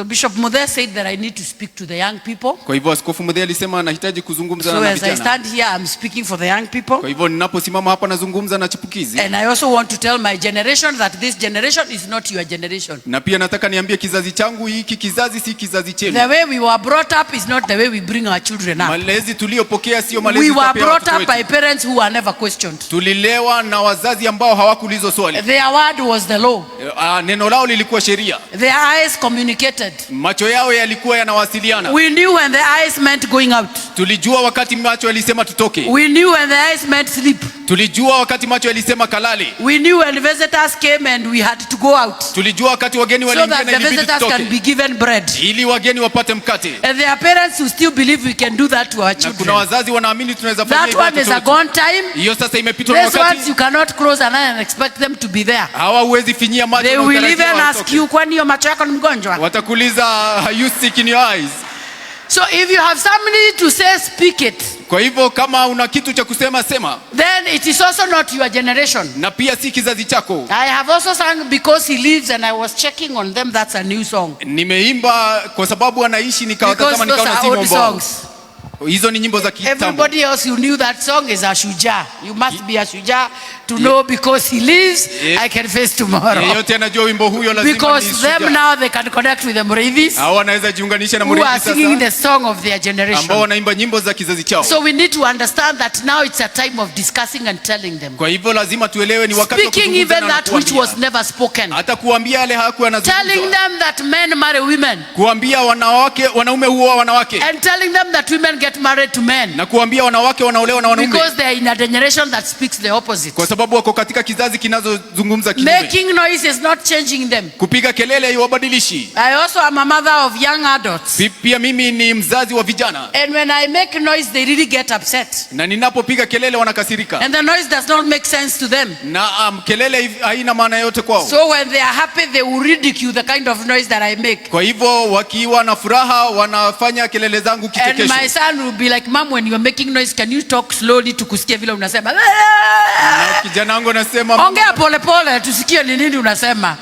So Bishop Muthee said that I need to speak to the young people. Kwa hivyo Askofu Muthee alisema anahitaji kuzungumza na vijana. vijana. So as I stand here, I'm speaking for the young people. Kwa hivyo ninaposimama hapa nazungumza na chipukizi. And I also want to tell my generation that this generation is not your generation. Na pia nataka niambie kizazi changu, hiki kizazi si kizazi chenu. The way we were brought up is not the way we bring our children up. Malezi tuliyopokea sio malezi we were brought up by parents who were never questioned. Tulilewa na wazazi ambao hawakuulizwa swali. Their word was the law. Neno lao lilikuwa sheria. Their eyes communicated. Macho yao yalikuwa yanawasiliana. We knew when the eyes meant going out. Tulijua wakati macho yalisema tutoke. We knew when the eyes meant sleep. Tulijua wakati macho yalisema kalale. We knew when visitors came and we had to go out. Tulijua wakati wageni waliingia na ilibidi tutoke. So that the visitors can be given bread. Ili wageni wapate mkate. And there are parents who still believe we can do that to our children. Na kuna wazazi wanaamini tunaweza fanya hivyo. That one is a gone time. Hiyo sasa imepitwa na wakati. These ones you cannot close an eye and expect them to be there. Hawa huwezi finyia macho na utarajia. They will even ask you, kwani hiyo macho yako ni mgonjwa? Watakuuliza, are you sick in your eyes? So if you have somebody to say, speak it. Kwa hivyo kama una kitu cha kusema sema. Then it is also not your generation. Na pia si kizazi chako. I have also sung Because He Lives and I was checking on them. That's a new song. Nimeimba kwa sababu anaishi nikawatazama nikaona si wimbo. Hizo ni nyimbo za kitambo. Everybody else who knew that song is a shujaa. You must be a shujaa to know because He lives, I can face tomorrow. Yeyote anajua wimbo huyo lazima ni because shujaa. them now they can connect with the Muridhis. Hao wanaweza jiunganisha na Muridhis sasa. Who are singing the song of their generation. Ambao wanaimba nyimbo za kizazi chao. So we need to understand that now it's a time of discussing and telling them. Kwa hivyo lazima tuelewe ni wakati wa kuzungumza na kuambia. Speaking even that which was never spoken. Hata kuambia yale hakuwa yanazungumzwa. Telling them that men marry women. Kuambia wanaume huoa wanawake. And telling them that women get married to men. Na kuambia wanawake wanaolewa na wanaume. Because they are in a generation that speaks the opposite. Kwa sababu wako katika kizazi kinazozungumza kinyume. Making noise is not changing them. Kupiga kelele haiwabadilishi. I also am a mother of young adults. Pia mimi ni mzazi wa vijana. And when I make noise they really get upset. Na ninapopiga kelele wanakasirika. And the noise does not make sense to them. Na kelele haina maana yote kwao. So when they are happy they will ridicule the kind of noise that I make. Kwa hivyo wakiwa na furaha wanafanya kelele zangu kichekesho. And my son will be like, Mom, when you are making noise can you talk slowly tukusikie vile unasema. Na kijana wangu anasema, ongea pole pole tusikie ni nini unasema.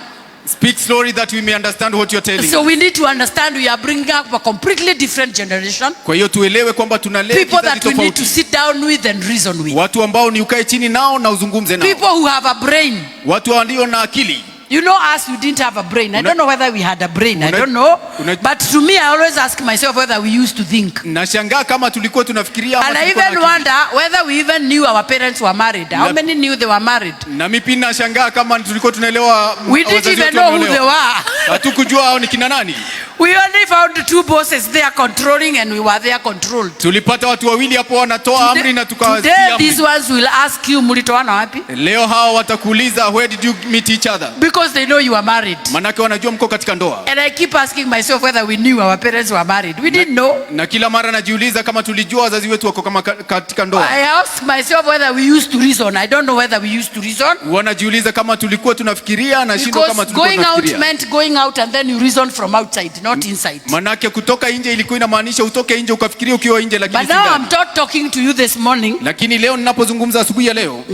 Speak slowly that we may understand what you're telling. So we need to understand we are bringing up a completely different generation. Kwa hiyo tuelewe kwamba tunalea kizazi tofauti. People that we need to sit down with and reason with. Watu ambao ni ukae chini nao na uzungumze nao. People who have a brain. Watu walio na akili. You know us, we didn't have a brain. I don't know whether we had a brain. I don't know. But to me, I always ask myself whether we used to think. Nashangaa kama tulikuwa tunafikiria. And I even wonder whether we even knew our parents were married. How many knew they were married? Na mimi pia nashangaa kama tulikuwa tunaelewa. We didn't even know who they were. Hatukujua hao ni kina nani. We only found two bosses there controlling and we were there controlled. Tulipata watu wawili hapo wanatoa amri na tukawatii amri. Today these ones will ask you mlitoana wapi? Leo hao watakuuliza where did you meet each other? Because they know you are married. Manake wanajua mko katika ndoa. And I keep asking myself whether we knew our parents were married. We didn't know. Na kila mara najiuliza kama tulijua wazazi wetu wako kama katika ndoa. I ask myself whether we used to reason. I don't know whether we used to reason. Wanajiuliza kama tulikuwa tunafikiria na shindo kama tulikuwa tunafikiria. Because going out meant going out and then you reason from outside, not inside. Manake kutoka nje ilikuwa inamaanisha utoke nje ukafikiria ukiwa nje lakini But now I'm talking to you this morning. Lakini leo ninapozungumza asubuhi ya leo,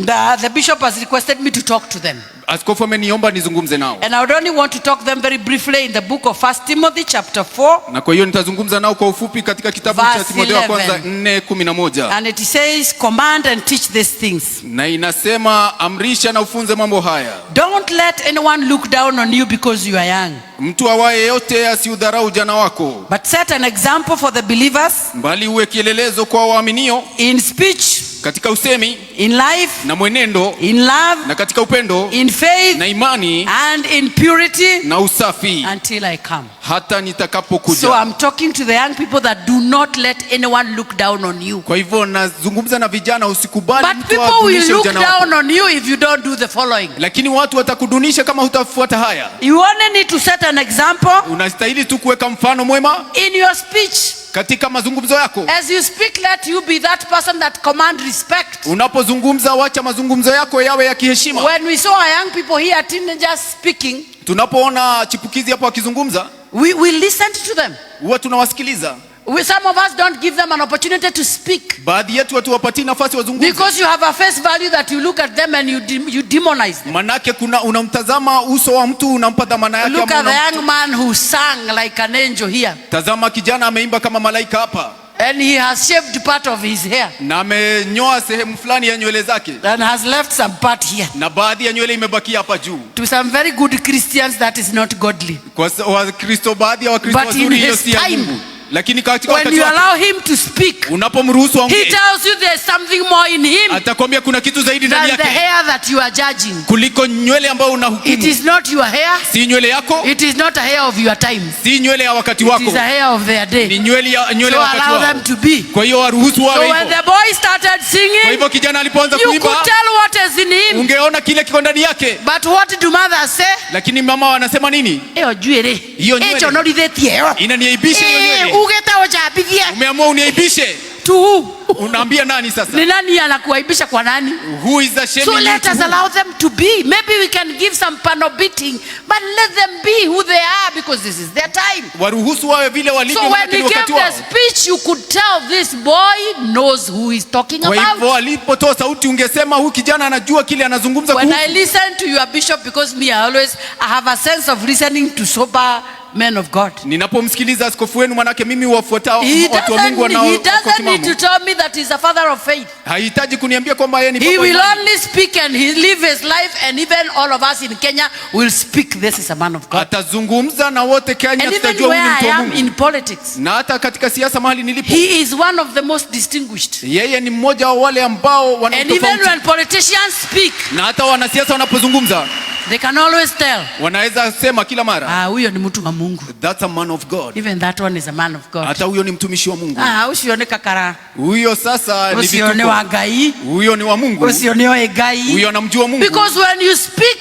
the bishop has requested me to talk to them. Askofu ameniomba nizungumze nao. And I would only want to talk them very briefly in the book of 1 Timothy chapter 4. Na kwa hiyo nitazungumza nao kwa ufupi katika kitabu cha Timotheo wa kwanza 4:11. And it says, command and teach these things. Na inasema amrisha na ufunze mambo haya. Don't let anyone look down on you because you are young. Mtu awaye yote asiudharau ujana wako. But set an example for the believers. Bali uwe kielelezo kwa waaminio. In speech. Katika usemi. In life. Na mwenendo. In love. Na katika upendo. In faith. Na imani. And in purity. Na usafi. Until I come. Hata nitakapokuja. So I'm talking to the young people that do not let anyone look down on you. Kwa hivyo nazungumza na vijana usikubali mtu adunishe ujana wako. But people will look down on you if you don't do the following. Lakini watu watakudunisha kama hutafuata haya. You only need to set an example. Unastahili tu kuweka mfano mwema. In your speech. Katika mazungumzo yako. As you speak, let you be that person that command respect. Unapozungumza wacha mazungumzo yako yawe ya kiheshima. When we saw our young people here, teenagers speaking, tunapoona chipukizi hapo wakizungumza, we listened to them. Huwa tunawasikiliza. Some of us don't give them an opportunity to speak. Baadhi yetu hatuwapatii nafasi wazungumze. Because you have a face value that you look at them and you demonize them. Manake unamtazama uso wa mtu unampa dhamana yake. Look at the young man who sang like an angel here. Tazama kijana ameimba kama malaika hapa. And he has shaved part of his hair. Na amenyoa sehemu fulani ya nywele zake. And has left some part here. Na baadhi ya nywele imebakia hapa juu. To some very good Christians that is not godly. Kwa Wakristo, baadhi ya Wakristo wazuri hiyo si ya Mungu. Lakini katika when you allow him to speak, unapomruhusu aongee, he tells you there's something more in him. Atakwambia kuna kitu zaidi ndani yake. The hair that you are judging. Kuliko nywele ambayo unahukumu. It is not your hair. Si nywele yako. It is not a hair of your time. Si nywele ya wakati wako. It is a hair of their day. Ni nywele ya wakati wao. So allow them to be. Kwa hiyo waruhusu wawe hivyo. So when the boy started singing, kwa hivyo kijana alipoanza kuimba, you could tell what is in him. Ungeona kile kiko ndani yake. But what do mothers say? Lakini mama wanasema nini? Hiyo nywele. Hiyo nywele. Inaniaibisha hiyo nywele. Ugeta ujabithia. Umeamua uniaibishe. To who? Unaambia nani sasa? Ni nani anakuaibisha kwa nani? Who is ashamed? So let us allow them to be. Maybe we can give some panel beating, but let them be who they are because this is their time. Waruhusu wawe vile walivyo. So when he gave the speech, you could tell this boy knows who he's talking about. Kwa hivyo alipotoa sauti ungesema huyu kijana anajua kile anazungumza kuhusu. When I listen to your bishop, because me I have a sense of listening to sober men of God. Ninapomsikiliza askofu wenu manake mimi wafuatao watu wa Mungu wanao. He doesn't need to tell me that he's a father of faith. Hahitaji kuniambia kwamba yeye ni baba. He will only speak and he live his life, and even all of us in Kenya will speak this is a man of God. Atazungumza na wote Kenya tutajua huyu ni mtu wa Mungu. In politics. Na hata katika siasa mahali nilipo. He is one of the most distinguished. Yeye ni mmoja wa wale ambao wana tofauti. And even when politicians speak. Na hata wanasiasa wanapozungumza. They can always tell. Wanaweza sema kila mara. Huyo ni mtu wa Mungu. That's a man of God. Even that one is a man of God. Hata huyo ni mtumishi wa Mungu. Usione kakara. Huyo sasa ni vituko. Usione wa Gai. Huyo ni wa Mungu. Usione wa Gai. Huyo anamjua Mungu. Because when you speak,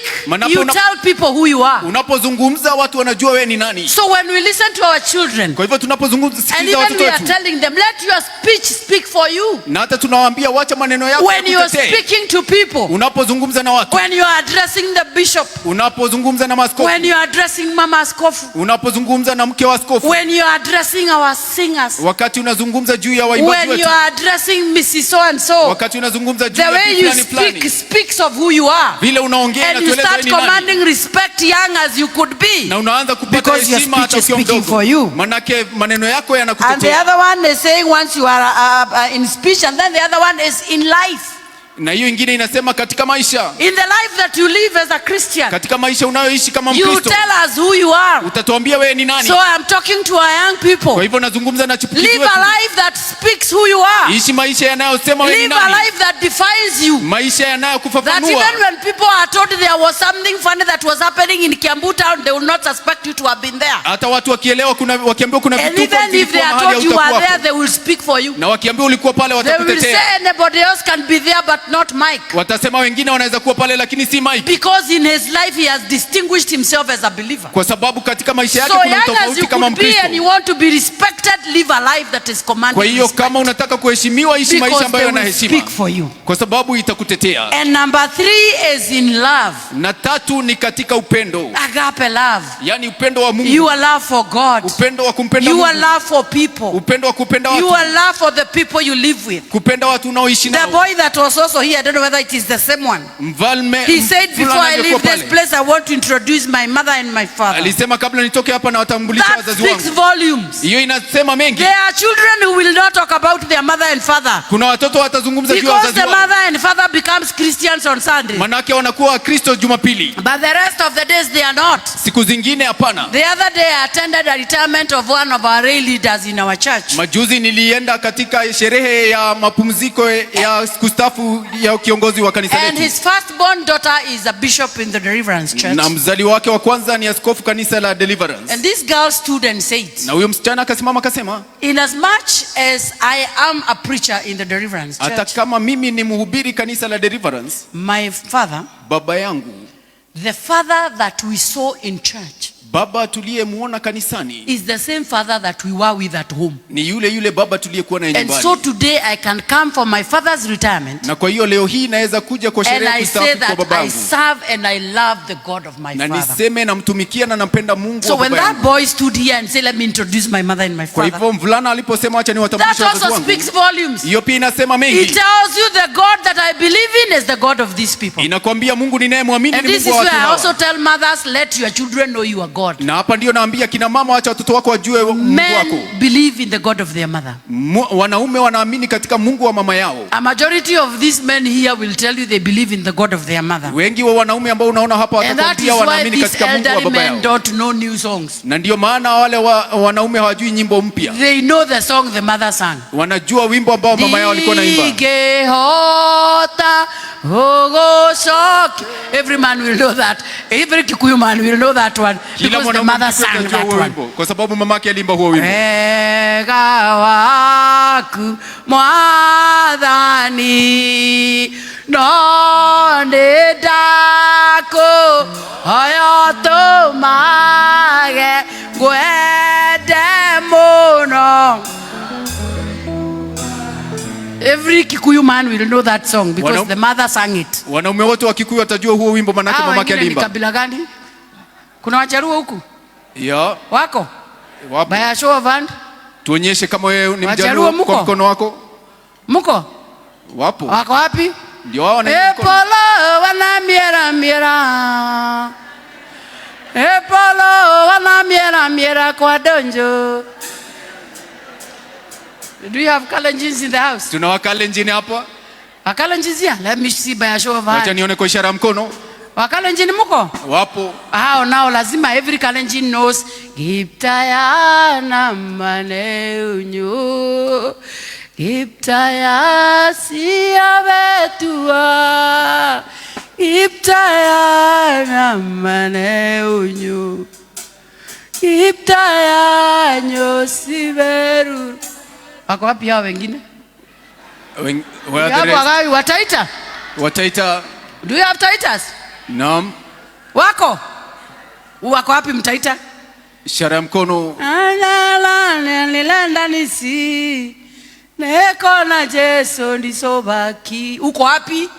you tell people who you are. Unapozungumza watu wanajua wewe ni nani. So when we listen to our children. Kwa hivyo tunapozungumza sikiliza watoto wetu. And even we are telling them, let your speech speak for you. Na hata tunawaambia wacha maneno yako yakutetee. When you are speaking to people. Unapozungumza na watu. When you are addressing the bishop. Unapozungumza na maaskofu. When you are addressing mama askofu. Unapozungumza na mke wa askofu. When you are addressing our singers. Wakati unazungumza juu ya waimbaji wetu. When you are addressing Mrs. So and so. Wakati unazungumza juu ya fulani fulani. The way you speak speaks of who you are. Vile unaongea and you start commanding respect young as you could be. Na unaanza kupata heshima hata ukiwa mdogo. Manake maneno yako yanakutetea. And the other one is saying once you are in speech, and then the other one is in life. Na hiyo ingine inasema katika maisha. In the life that you live as a Christian. Katika maisha unayoishi kama Mkristo. You tell us who you are. Utatuambia wewe ni nani. So I'm talking to our young people. Kwa hivyo nazungumza na chipukizi wetu. Live a life that speaks who you are. Ishi maisha yanayosema wewe ni nani. Live a life that defines you. Maisha yanayokufafanua. That even when people are told there was something funny that was happening in Kiambu town, they will not suspect you to have been there. Hata watu wakiambiwa kuna vituko vilivyokuwa mahali if they are told you are there, they will speak for you. Na wakiambiwa ulikuwa pale watakutetea. They will say anybody else can be there but not Mike. Watasema wengine wanaweza kuwa pale lakini si Mike. Because in his life he has distinguished himself as a believer. Kwa sababu katika maisha yake kuna tofauti kama Mkristo. So and you want to be respected, live a life that is commanded. Kwa hiyo kama unataka kuheshimiwa, ishi maisha ambayo yana heshima. Speak for you. Kwa sababu itakutetea. And number 3 is in love. Na 3 ni katika upendo. Agape love. Yani upendo wa Mungu. Your love for God. Upendo wa kumpenda Mungu. Your love for people. Upendo wa kupenda watu. Your love for the people you live with. Kupenda watu unaoishi nao. The boy that was also here, I don't know whether it is the same one. He said before I leave this place I want to introduce my mother and my father. Alisema kabla nitoke hapa na watambulisha wazazi wangu. That speaks volumes. Hiyo inasema mengi. There are children who will not talk about their mother and father. Kuna watoto watazungumza juu ya wazazi wao. Because the mother and father becomes Christians on Sunday. Manake wanakuwa Wakristo Jumapili. But the rest of the days they are not. Siku zingine hapana. The other day I attended a retirement of one of our lay leaders in our church. Majuzi nilienda katika sherehe ya mapumziko ya kustafu ya kiongozi wa kanisa letu. And his firstborn daughter is a bishop in the Deliverance Church. Na mzali wake wa kwanza ni askofu kanisa la Deliverance. And this girl stood and said. Na huyo msichana akasimama akasema. In as much as I am a preacher in the Deliverance Church. Hata kama mimi ni mhubiri kanisa la Deliverance. My father. Baba yangu. The father that we saw in church. Baba tuliyemuona kanisani is the same father that we were with at home. Ni yule baba tuliyekuwa naye nyumbani. And so today I can come for my father's retirement. Na kwa hiyo leo hii naweza kuja kwa sherehe ya kustaafu kwa babangu. I serve and I love the God of my father. Na niseme namtumikia na nampenda Mungu wa baba yangu. So when that boy stood here and said, let me introduce my mother and my father. Kwa hivyo mvulana aliposema acha niwatambulishe wazazi wangu. That also speaks volumes. Hiyo pia inasema mengi. It tells you the God that I believe in is the God of these people. Inakwambia Mungu ninayemwamini ni Mungu wa And watu this is where hawa. I also tell mothers, let your children know you are God. Na hapa ndio naambia kina mama acha watoto wako wajue Mungu wako. Men believe in the God of their mother. Wanaume wanaamini katika Mungu wa mama yao. A majority of these men here will tell you they believe in the God of their mother. Wengi wa wanaume ambao unaona hapa watakwambia wanaamini katika Mungu wa baba yao. Men don't know new songs. Na ndio maana wale wanaume hawajui nyimbo mpya. They know the song the mother sang. Wanajua wimbo ambao mama yao alikuwa anaimba. Every man will know that. Every Kikuyu man will know that one because the mother sang that one. Kwa sababu mamake aliimba huo wimbo. Ega waku mwadhani nonde dako hayato mage gwede mono. Every Kikuyu man will know that song because the mother sang it. Wanaume wote wa Kikuyu watajua huo wimbo manake mamake aliimba. Ni kabila gani? Kuna Wajaruo huku? Ya. Wako? Wapo. By show of hand. Tuonyeshe kama wewe ni Mjaluo kwa mkono wako. Muko? Wapo. Wako wapi? Ndio wao wanaimba. Epolo wana miera. Epolo wana miera kwa donjo. Do you have Kalenjins in the house? Tuna Wakalenjin hapa. Wakalenjins here? Let me see by a show of hand. Wacha nione kwa ishara mkono. Wakalenjin muko? Wapo. Now lazima every Kalenjin knows Giptaya na maneunyu Giptaya siya betua Giptaya na maneunyu Giptaya nyosiberu. Wako wapi hao wengine? Wataita? Wataita. Do you have Taitas? Naam. Wako wapi Mtaita? Ishara ya mkono. Nilenda nisi neko na Jesu ndisobaki. Uko wapi?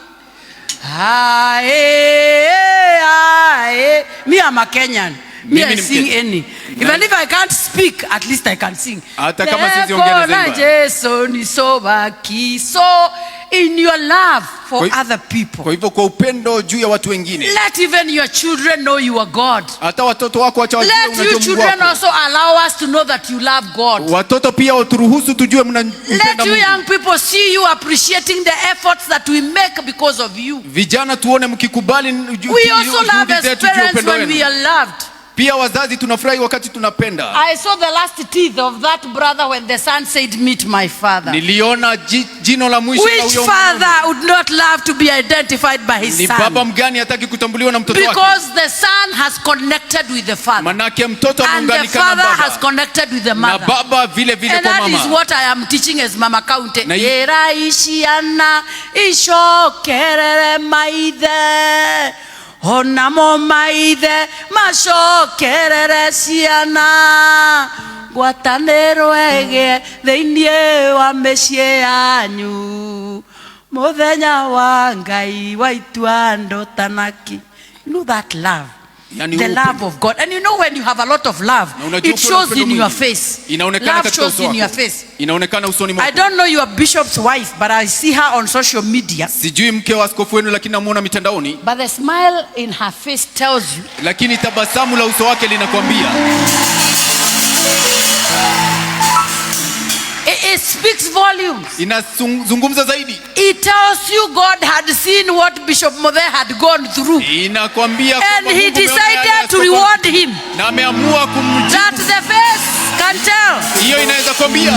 Me am a Kenyan. Me I sing any. Even if I can't speak, at least I can sing. Hata kama sisi ongea na Jesu ndisobaki. So in your love for other people. Kwa hivyo kwa upendo juu ya watu wengine. Let even your children know you are God. Hata watoto wako acha wajue unajua Mungu wako. Let your children also allow us to know that you love God. Watoto pia waturuhusu tujue mnampenda Mungu. Let you young people see you appreciating the efforts that we make because of you. Vijana tuone mkikubali we also love as parents when we are loved. Pia wazazi tunafurahi wakati tunapenda. I saw the last teeth of that brother when the son said meet my father. Niliona jino la mwisho la huyo. Which father would not love to be identified by his son? Ni baba mgani hataki kutambuliwa na mtoto wake? Because the son has connected with the father. Manake mtoto ameunganika na baba. And the father has connected with the mother. Na baba vile vile kwa mama. And that is what I am teaching as Mama Kaunti. Era ishiana ishokerere maithe. Onamo maithe mashokerere ciana ngwatanĩro ege thĩinĩ wa mĩciĩ yanyu mũthenya wa Ngai waitu andũ tanaki. You know that love. The love of God. And you know when you have a lot of love, it shows in your face. Love shows in your face. I don't know your bishop's wife, but I see her on social media. Sijui mke wa askofu wenu lakini namuona mitandaoni. But the smile in her face tells you. Lakini tabasamu la uso wake linakwambia. It speaks volumes. Inazungumza zaidi. It tells you God had seen what Bishop Mothe had gone through. Inakwambia and he decided to reward him. Na ameamua kumjibu. That the face can tell. Hiyo inaweza kwambia.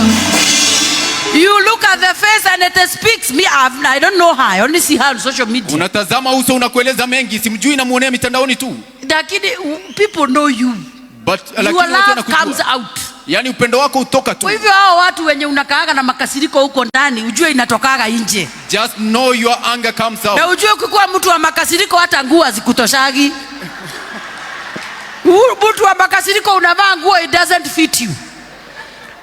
You look at the face and it speaks. I don't know her. I only see her on social media. Unatazama uso unakueleza mengi. Simjui namuonea mitandaoni tu. Lakini people know you. But your love comes out. Yani upendo wako utoka tu. Kwa hivyo hao watu wenye unakaaga na makasiriko huko ndani, ujue inatokaga nje. Just know your anger comes out. Na ujue ukikuwa mtu wa makasiriko hata nguo hazikutoshagi. Mtu wa makasiriko unavaa nguo, it doesn't fit you.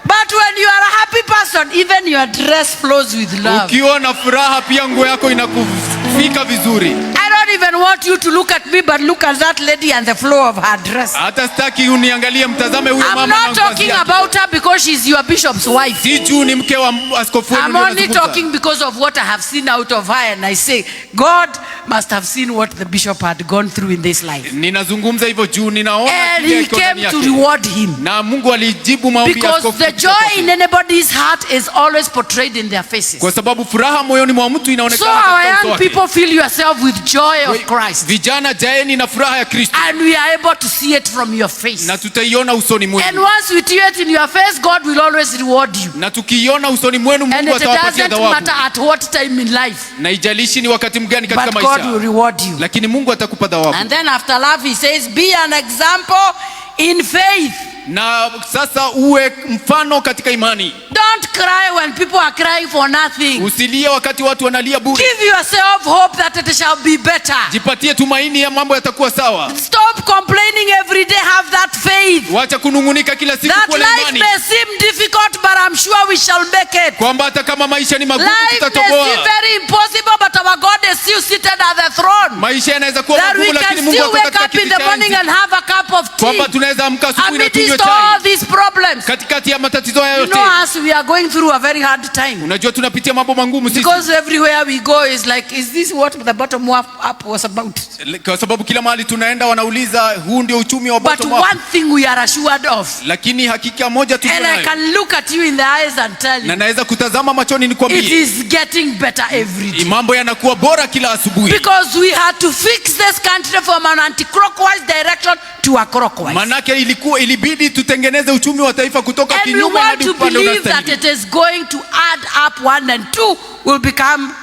But when you are a happy person, even your dress flows with love. Ukiwa na furaha pia nguo yako inakufika vizuri. I don't even want you to look at me, but look at that lady and the flow of her dress. Hata sitaki uniangalie, mtazame huyo mama. I'm not talking about her because she's your bishop's wife. Si juu ni mke wa askofu wenu. I'm only talking because of what I have seen out of her, and I say God must have seen what the bishop had gone through in this life. Ninazungumza hivyo juu ninaona and he came to reward him. Na Mungu alijibu maombi ya askofu. Because the joy in anybody's heart is always portrayed in their faces. Kwa sababu furaha moyoni mwa mtu inaonekana katika uso wake. So our young people, fill yourself with joy of Christ. Vijana, jaeni na furaha ya Kristo. And we are able to see it from your face. Na tutaiona usoni mwenu. And once we see it in your face, God will always reward you. Na tukiiona usoni mwenu, Mungu atawapatia thawabu. And it doesn't matter at what time in life. Na ijalishi ni wakati mgani katika maisha. But God will reward you. Lakini Mungu atakupa thawabu. And then after love he says, be an example in faith. Na sasa uwe mfano katika imani. Don't cry when people are crying for nothing. Usilie wakati watu wanalia bure. Give yourself hope that it shall be better. Jipatie tumaini ya mambo yatakuwa sawa. Stop complaining every day, have that faith. Wacha kunungunika kila siku kwa imani. That life may seem difficult, but I'm sure we shall make it. Kwamba hata kama maisha ni magumu tutatoboa. Life may seem very impossible, but our God is still seated at the throne. Maisha yanaweza kuwa magumu, lakini Mungu ako katika kiti cha enzi. That we can still wake up in the morning and have a cup of tea. Kwamba tunaweza amka asubuhi na tunywe chai. All these problems. Katikati ya matatizo haya yote. You know, as we are going through a very hard time. Unajua tunapitia mambo magumu sisi. Because everywhere we go is like, is this what the bottom up was about? Kwa sababu kila mahali tunaenda wanauliza huu ndio uchumi wa bottom up. But one thing we are assured of. Lakini hakika moja tu tunayo. And I can look at you in the eyes and tell you. Na naweza kutazama machoni nikwambie. It is getting better every day. Mambo yanakuwa bora kila asubuhi. Because we had to fix this country from an anti-clockwise direction to a clockwise. Manake ilibidi tutengeneze uchumi wa taifa kutoka kinyume hadi upande unastahili. And we want to believe that it is going to add up 1 and 2 will become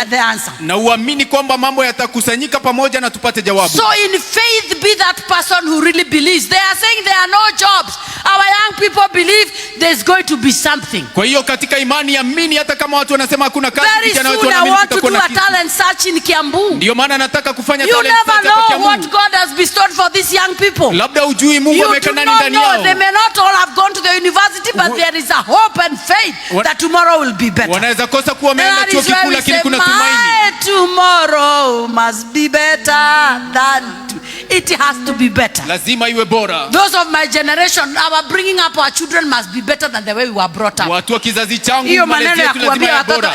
the answer. Na uamini kwamba mambo yatakusanyika pamoja na tupate jawabu. So in faith, be that person who really believes. They are saying there are no jobs. Our young people believe there's going to be something. Kwa hiyo katika imani amini, hata kama watu wanasema hakuna kazi, vijana wetu wanaamini kutakuwa na kitu. Talent search in Kiambu. Ndio maana nataka kufanya talent search hapa Kiambu. You never know what God has bestowed for these young people. Labda ujui Mungu ameweka nani ndani yao. They may not all have gone to the university, but there is a hope and faith that tomorrow will be better. Wanaweza kosa kuwa wameenda chuo kikuu, lakini kuna tumaini. Tomorrow must be better than it has to be better. Lazima iwe bora. Those of my generation, our bringing up our children must be better than the way we were brought up. Watu wa kizazi changu malezi yetu lazima iwe bora.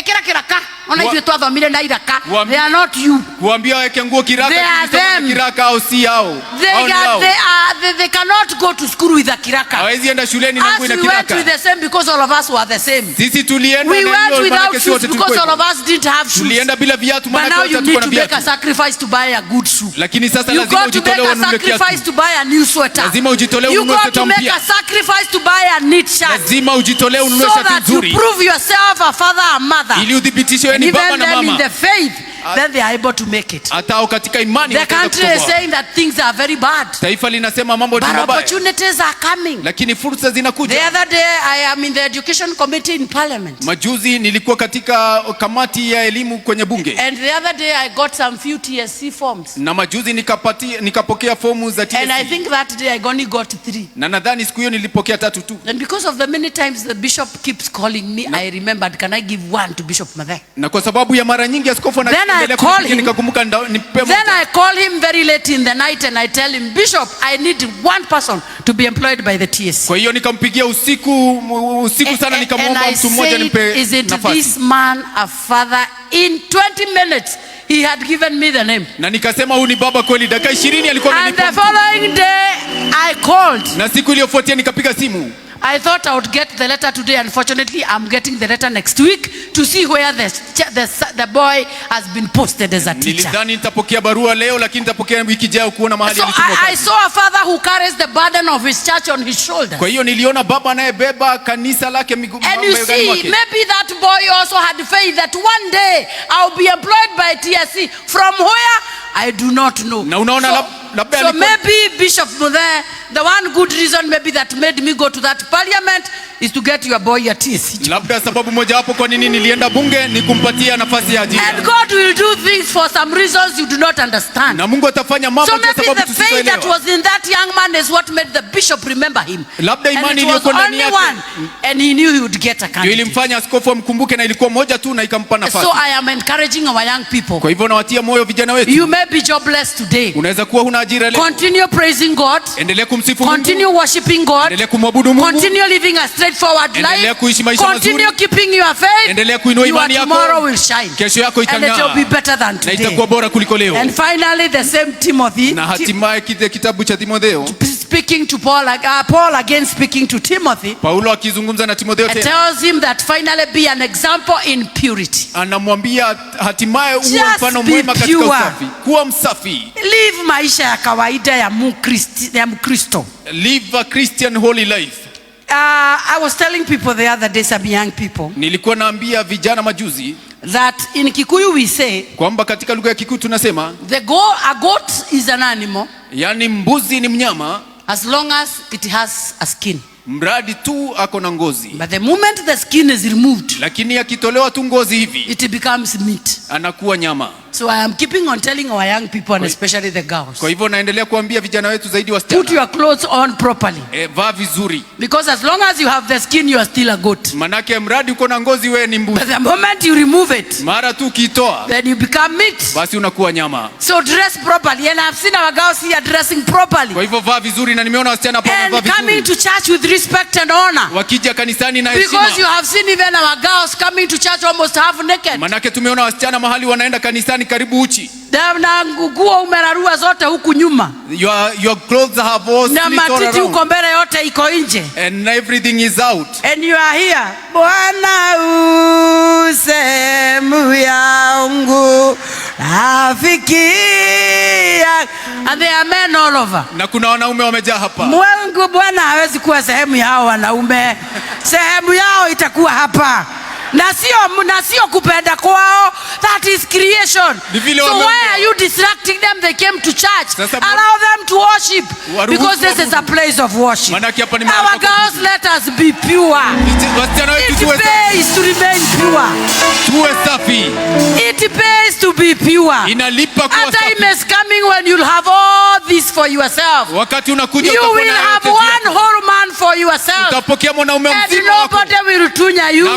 Kiraka. They are not you. Kuambia weke nguo kiraka au si hao. They cannot go to school with a kiraka. Hawezi enda shuleni na nguo ina kiraka. We went with the same because all of us were the same. Sisi tulienda we went without shoes because all of us didn't have shoes. Tulienda bila viatu maana wote tulikuwa na viatu. But now you need to make a sacrifice to buy a good shoe. Lakini sasa lazima ujitolee ununue kiatu. You got to make a sacrifice to buy a new sweater. Lazima ujitolee ununue sweta mpya. You got to make a sacrifice to buy a neat shirt. Lazima ujitolee ununue shati nzuri. So that you prove yourself a father and mother. Ili udhibitishe wewe ni baba na mama. In the faith, then they are able to make it. Hata katika imani the country is saying that things are very bad. Taifa linasema mambo ni mabaya. But opportunities are coming. Lakini fursa zinakuja. The other day I am in the education committee in parliament. Majuzi nilikuwa katika kamati ya elimu kwenye bunge. And the other day I got some few TSC forms. Na majuzi nikapokea fomu za TSC. And I think that day I only got 3. Na nadhani siku hiyo nilipokea 3 tu. And because of the many times the bishop keeps calling me, I remembered, can I give 1 to Bishop Mathe? Na kwa sababu ya mara nyingi askofu anaendelea kupiga, nikakumbuka nipe moja. Then I call him very late in the night and I tell him, Bishop, I need 1 person to be employed by the TSC. Kwa hiyo nikampigia usiku sana, nikamwomba mtu mmoja nipe nafasi. Isn't this man a father? In 20 minutes he had given me the name. Na nikasema huyu ni baba kweli. Dakika 20 alikuwa amenipa. And the following day I called. Na siku iliyofuatia nikapiga simu. I thought I would get the letter today. Unfortunately, I'm getting the letter next week to see where the boy has been posted as a teacher. Nilidhani nitapokea barua leo, lakini nitapokea wiki ijayo kuona mahali alitumwa. I saw a father who carries the burden of his church on his shoulders. Kwa hiyo niliona baba anayebeba kanisa lake miguuni mwake. And you see, maybe that boy also had faith that one day I'll be employed by TSC. From where? I do not know. Na unaona so maybe Bishop Muthe, the one good reason maybe that made me go to that parliament is to get your boy a teeth. Labda sababu moja hapo kwa nini nilienda bunge ni kumpatia nafasi ya ajira. And God will do things for some reasons you do not understand. Na Mungu atafanya mambo kwa sababu tusielewa. So maybe the faith that was in that young man is what made the bishop remember him. Labda imani iliyokuwa ndani yake. And he knew he would get a candidate. Ilimfanya askofu amkumbuke na ilikuwa moja tu na ikampa nafasi. So I am encouraging our young people. Kwa hivyo nawatia moyo vijana wetu. You may be jobless today. Unaweza kuwa huna ajira leo. Continue praising God. Endelea kumsifu Mungu. Continue worshiping God. Endelea kumwabudu Mungu. Continue living a straightforward life. Endelea kuishi maisha mazuri. Continue keeping your faith. Endelea kuinua imani yako. Tomorrow will shine. Kesho yako itang'aa. And it will be better than today. Na itakuwa bora kuliko leo. And finally the same Timothy. Na hatimaye kitabu cha Timotheo. Speaking to Paul again speaking to Timothy. Paulo akizungumza na Timotheo tena. Tells him that finally be an example in purity. Anamwambia hatimaye uwe mfano mwema katika usafi. Kuwa msafi. Live maisha ya kawaida ya Mkristo. Live a Christian holy life. I was telling people the other day, some young people. Nilikuwa naambia vijana majuzi that in Kikuyu we say kwamba katika lugha ya Kikuyu tunasema a goat is an animal. Yani mbuzi ni mnyama as long as it has a skin. Mradi tu ako na ngozi. But the moment the skin is removed, lakini akitolewa tu ngozi hivi, it becomes meat. Anakuwa nyama. So I am keeping on telling our young people and especially the girls. Kwa hivyo naendelea kuambia vijana wetu zaidi wasichana. Put your clothes on properly. Vaa vizuri. Because as long as you have the skin, you are still a goat. Manake mradi uko na ngozi wewe ni mbuzi. But the moment you remove it, mara tu ukitoa, then you become meat. Basi unakuwa nyama. So dress properly, and I've seen our girls here dressing properly. Kwa hivyo vaa vizuri, na nimeona wasichana hapa wamevaa vizuri. And coming to church with respect and honor. Wakija kanisani na heshima. Because you have seen even our girls coming to church almost half naked. Manake tumeona wasichana mahali wanaenda kanisani karibu uchi. Na nguo umerarua zote huku nyuma. Your clothes have all split all around. Na matiti uko mbele yote iko nje. And everything is out. And you are here. Bwana usemu yangu afikia. And there are men all over. Na kuna wanaume wamejaa hapa. Mungu Bwana hawezi kuwa sehemu ya hao wanaume. Sehemu yao itakuwa hapa. Na sio kupenda kwao. That is creation. So why are you distracting them? They came to church. Allow them to worship. Because this is a place of worship. Our girls, let us be pure. It pays to remain pure. It pays to be pure. A time is coming when you'll have all this for yourself. You will have one whole man for yourself. And nobody will tunya you.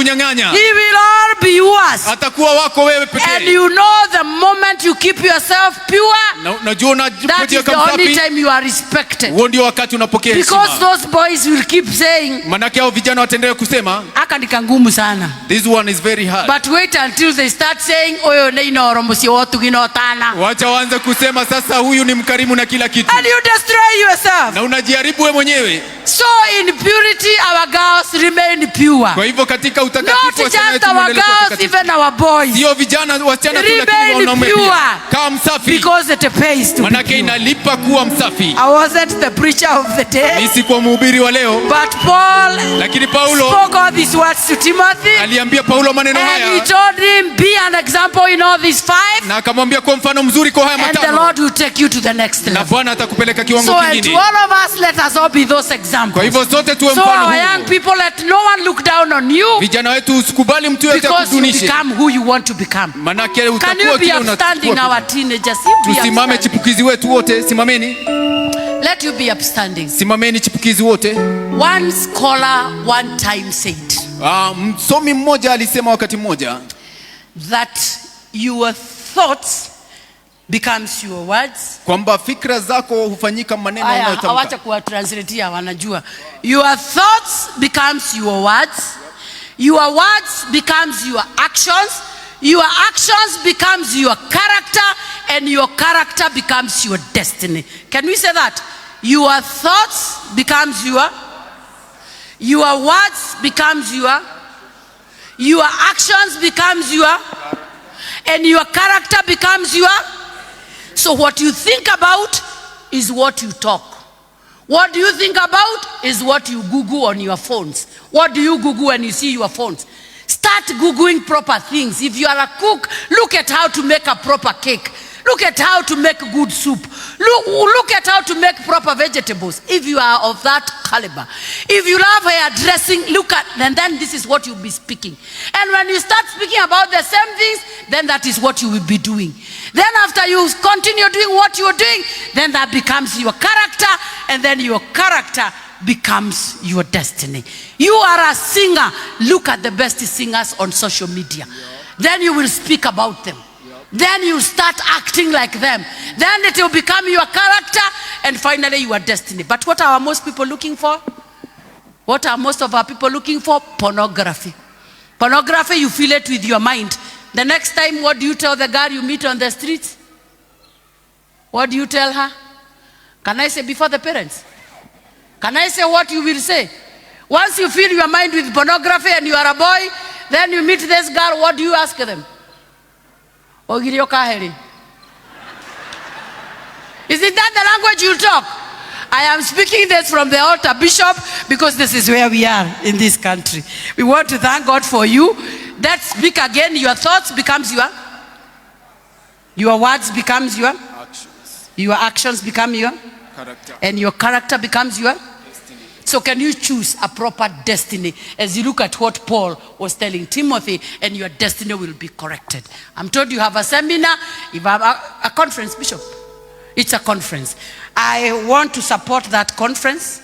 He will all be yours. And you know the moment you keep yourself pure, that is the only time you are respected. Because those boys will keep saying, aka nikangumu sana. This one is very hard. But wait until they start saying, oyo neino romusi watu ginotana. Wacha waanze kusema sasa huyu ni mkarimu na kila kitu. And you destroy yourself. Na unajiharibu wewe mwenyewe. So in purity our girls remain pure. Kwa hivyo katika utakatifu not just our girls, even our boys. Sio vijana wasichana tu, lakini wanaume pia. Kama msafi. Because it pays to. Manake inalipa kuwa msafi. I wasn't the preacher of the day. Mimi sikuwa mhubiri wa leo. But Paul, lakini Paulo spoke all these words to Timothy. Aliambia Paulo maneno haya. And he told him, be an example in all these 5. Na akamwambia kwa mfano mzuri kwa haya matano. And the Lord will take you to the next level. Na Bwana atakupeleka kiwango kingine. So to all of us, let us all be those examples. Kwa hivyo sote tuwe mfano huu. So our young people, let no one look down on you. Vijana wetu usikubali mtu yeyote akudunishe. Because you become who you want to become. Manake utakuwa kile unataka. Can you be upstanding, our teenagers? Tusimame chipukizi wetu wote, simameni. Let you be upstanding. Simameni chipukizi wote. One scholar one time said. Msomi mmoja alisema wakati mmoja. That your thoughts becomes your words. Kwamba fikra zako hufanyika maneno unayotamka. Awacha kuwa translatea wanajua. Your thoughts becomes your words. Your words becomes your actions. Your actions becomes your character, and your character becomes your destiny. Can we say that? Your thoughts becomes your words becomes your actions becomes and your character becomes so what you think about is what you talk. What do you think about is what you Google on your phones. What do you Google when you see your phones? Start Googling proper things. If you are a cook, look at how to make a proper cake. Look at how to make good soup. Look at how to make proper vegetables. If you are of that caliber. If you love hairdressing, look at, and then this is what you'll be speaking. And when you start speaking about the same things, then that is what you will be doing. Then after you continue doing what you're doing, then that becomes your character, and then your character becomes your destiny. You are a singer. Look at the best singers on social media. Then you will speak about them. Then you start acting like them. Then it will become your character, and finally your destiny. But what are most people looking for? What are most of our people looking for? Pornography. Pornography, you feel it with your mind. The next time, what do you tell the girl you meet on the street? What do you tell her? Can I say before the parents? Can I say what you will say? Once you fill your mind with pornography and you are a boy, then you meet this girl, what do you ask them? Isn't that the language you talk? I am speaking this from the altar, Bishop, because this is where we are in this country. We want to thank God for you. That speak again, your thoughts becomes your words becomes your actions. Your actions become your character. And your character becomes your destiny. So can you choose a proper destiny as you look at what Paul was telling Timothy, and your destiny will be corrected. I'm told you have a seminar, you have a conference, Bishop. It's a conference. I want to support that conference.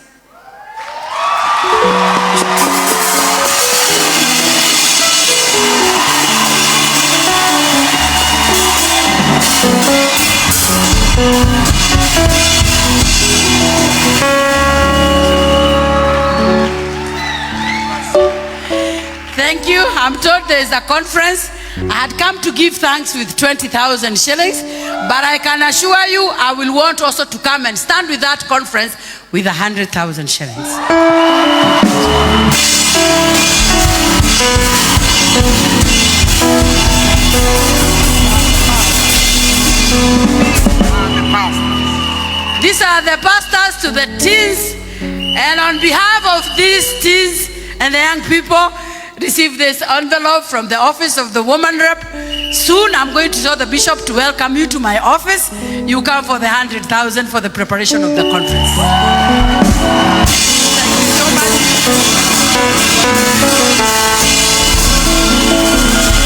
Thank you. I'm told there is a conference. I had come to give thanks with 20,000 shillings, but I can assure you I will want also to come and stand with that conference with 100,000 shillings. These are the pastors to the teens, and on behalf of these teens and the young people, receive this envelope from the office of the woman rep. Soon I'm going to tell the bishop to welcome you to my office. You come for the 100,000 for the preparation of the conference. Thank you so much.